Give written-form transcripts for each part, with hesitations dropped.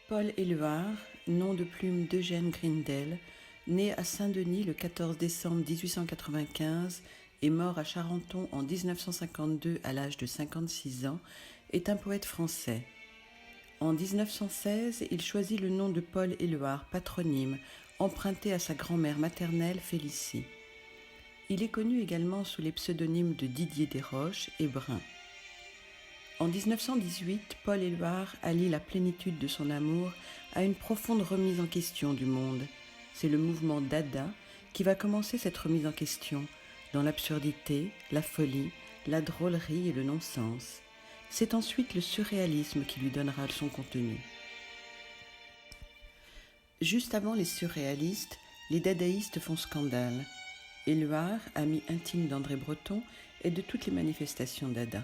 Paul Éluard, nom de plume d'Eugène Grindel, né à Saint-Denis le 14 décembre 1895 et mort à Charenton en 1952 à l'âge de 56 ans, est un poète français. En 1916, il choisit le nom de Paul Éluard, patronyme, emprunté à sa grand-mère maternelle Félicie. Il est connu également sous les pseudonymes de Didier Desroches et Brun. En 1918, Paul Éluard allie la plénitude de son amour à une profonde remise en question du monde. C'est le mouvement Dada qui va commencer cette remise en question, dans l'absurdité, la folie, la drôlerie et le non-sens. C'est ensuite le surréalisme qui lui donnera son contenu. Juste avant les surréalistes, les dadaïstes font scandale. Éluard, ami intime d'André Breton, est de toutes les manifestations Dada.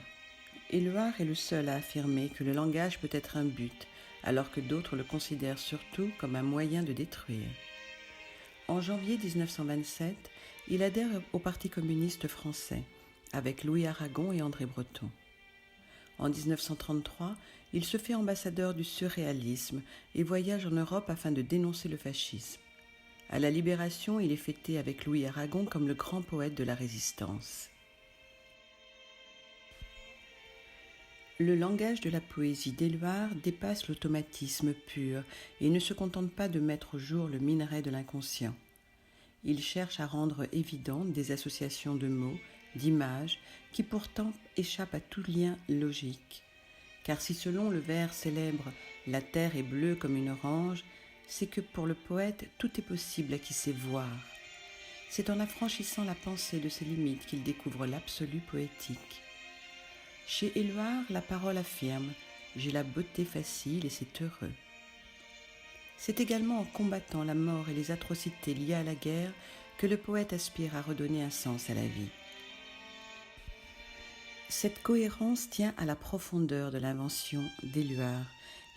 Éluard est le seul à affirmer que le langage peut être un but, alors que d'autres le considèrent surtout comme un moyen de détruire. En janvier 1927, il adhère au Parti communiste français, avec Louis Aragon et André Breton. En 1933, il se fait ambassadeur du surréalisme et voyage en Europe afin de dénoncer le fascisme. À la Libération, il est fêté avec Louis Aragon comme le grand poète de la Résistance. Le langage de la poésie d'Éluard dépasse l'automatisme pur et ne se contente pas de mettre au jour le minerai de l'inconscient. Il cherche à rendre évidentes des associations de mots, d'images, qui pourtant échappent à tout lien logique. Car si selon le vers célèbre « la terre est bleue comme une orange », c'est que pour le poète, tout est possible à qui sait voir. C'est en affranchissant la pensée de ses limites qu'il découvre l'absolu poétique. Chez Éluard, la parole affirme « j'ai la beauté facile et c'est heureux ». C'est également en combattant la mort et les atrocités liées à la guerre que le poète aspire à redonner un sens à la vie. Cette cohérence tient à la profondeur de l'invention d'Éluard,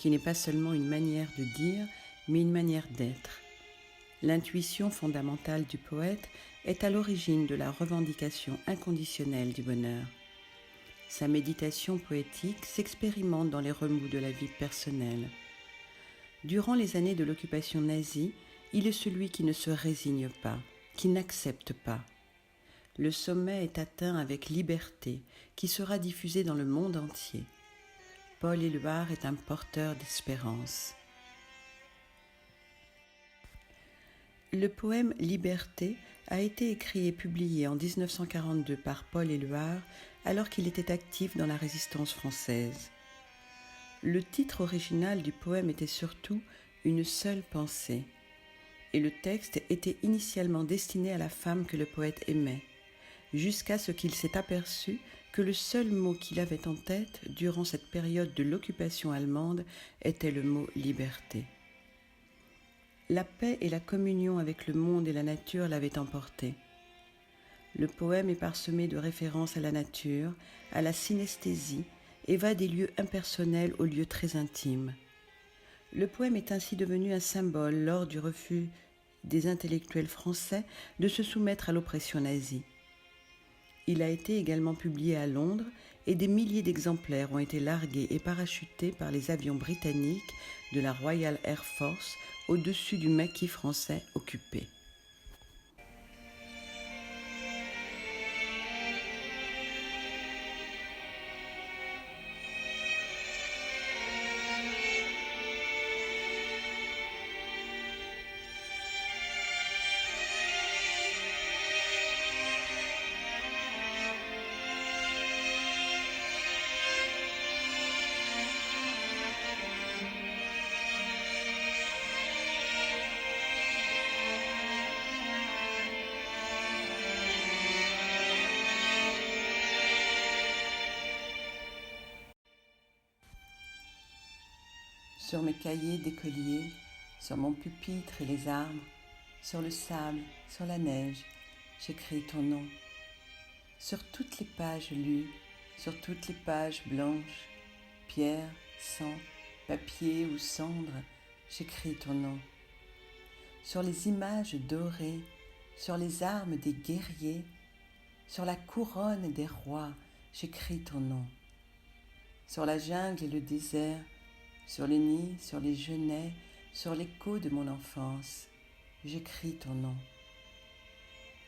qui n'est pas seulement une manière de dire, mais une manière d'être. L'intuition fondamentale du poète est à l'origine de la revendication inconditionnelle du bonheur. Sa méditation poétique s'expérimente dans les remous de la vie personnelle. Durant les années de l'occupation nazie, il est celui qui ne se résigne pas, qui n'accepte pas. Le sommet est atteint avec Liberté, qui sera diffusé dans le monde entier. Paul Éluard est un porteur d'espérance. Le poème Liberté a été écrit et publié en 1942 par Paul Éluard alors qu'il était actif dans la résistance française. Le titre original du poème était surtout « Une seule pensée » et le texte était initialement destiné à la femme que le poète aimait, jusqu'à ce qu'il s'est aperçu que le seul mot qu'il avait en tête durant cette période de l'occupation allemande était le mot « liberté ». La paix et la communion avec le monde et la nature l'avaient emporté. Le poème est parsemé de références à la nature, à la synesthésie, et va des lieux impersonnels aux lieux très intimes. Le poème est ainsi devenu un symbole lors du refus des intellectuels français de se soumettre à l'oppression nazie. Il a été également publié à Londres et des milliers d'exemplaires ont été largués et parachutés par les avions britanniques de la Royal Air Force au-dessus du maquis français occupé. Sur mes cahiers d'écolier, sur mon pupitre et les arbres, sur le sable, sur la neige, j'écris ton nom. Sur toutes les pages lues, sur toutes les pages blanches, pierre, sang, papier ou cendre, j'écris ton nom. Sur les images dorées, sur les armes des guerriers, sur la couronne des rois, j'écris ton nom. Sur la jungle et le désert, sur les nids, sur les genêts, sur l'écho de mon enfance, j'écris ton nom.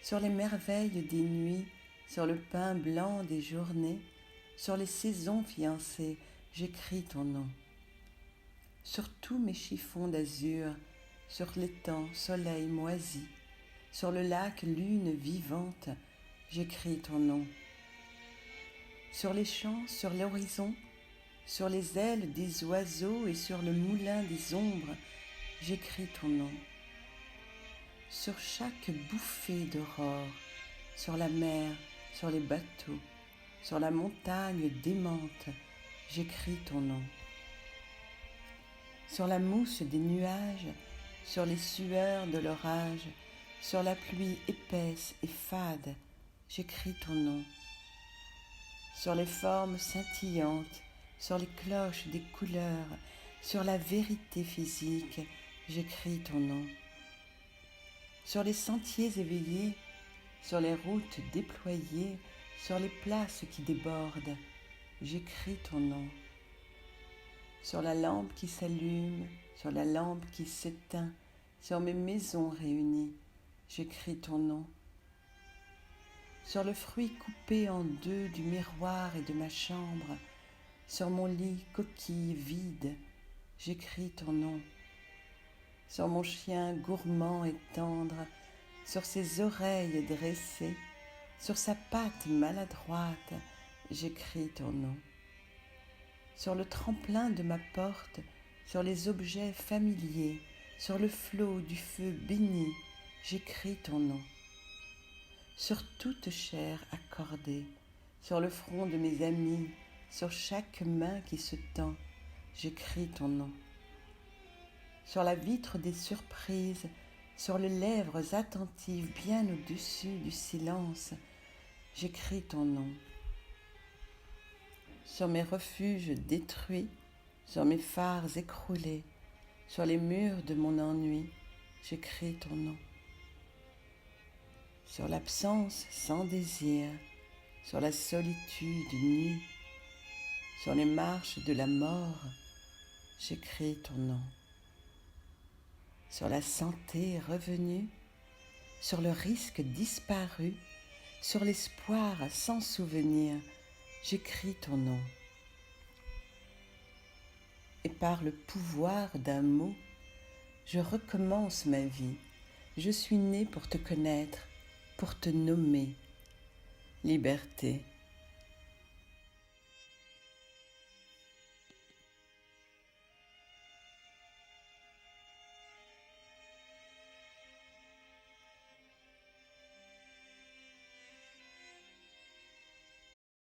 Sur les merveilles des nuits, sur le pain blanc des journées, sur les saisons fiancées, j'écris ton nom. Sur tous mes chiffons d'azur, sur l'étang soleil moisi, sur le lac lune vivante, j'écris ton nom. Sur les champs, sur l'horizon, sur les ailes des oiseaux et sur le moulin des ombres, j'écris ton nom. Sur chaque bouffée d'aurore, sur la mer, sur les bateaux, sur la montagne démente, j'écris ton nom. Sur la mousse des nuages, sur les sueurs de l'orage, sur la pluie épaisse et fade, j'écris ton nom. Sur les formes scintillantes, sur les cloches des couleurs, sur la vérité physique, j'écris ton nom. Sur les sentiers éveillés, sur les routes déployées, sur les places qui débordent, j'écris ton nom. Sur la lampe qui s'allume, sur la lampe qui s'éteint, sur mes maisons réunies, j'écris ton nom. Sur le fruit coupé en deux du miroir et de ma chambre, sur mon lit coquille vide, j'écris ton nom. Sur mon chien gourmand et tendre, sur ses oreilles dressées, sur sa patte maladroite, j'écris ton nom. Sur le tremplin de ma porte, sur les objets familiers, sur le flot du feu béni, j'écris ton nom. Sur toute chair accordée, sur le front de mes amis, sur chaque main qui se tend, j'écris ton nom. Sur la vitre des surprises, sur les lèvres attentives bien au-dessus du silence, j'écris ton nom. Sur mes refuges détruits, sur mes phares écroulés, sur les murs de mon ennui, j'écris ton nom. Sur l'absence sans désir, sur la solitude nue, sur les marches de la mort, j'écris ton nom. Sur la santé revenue, sur le risque disparu, sur l'espoir sans souvenir, j'écris ton nom. Et par le pouvoir d'un mot, je recommence ma vie. Je suis né pour te connaître, pour te nommer. Liberté.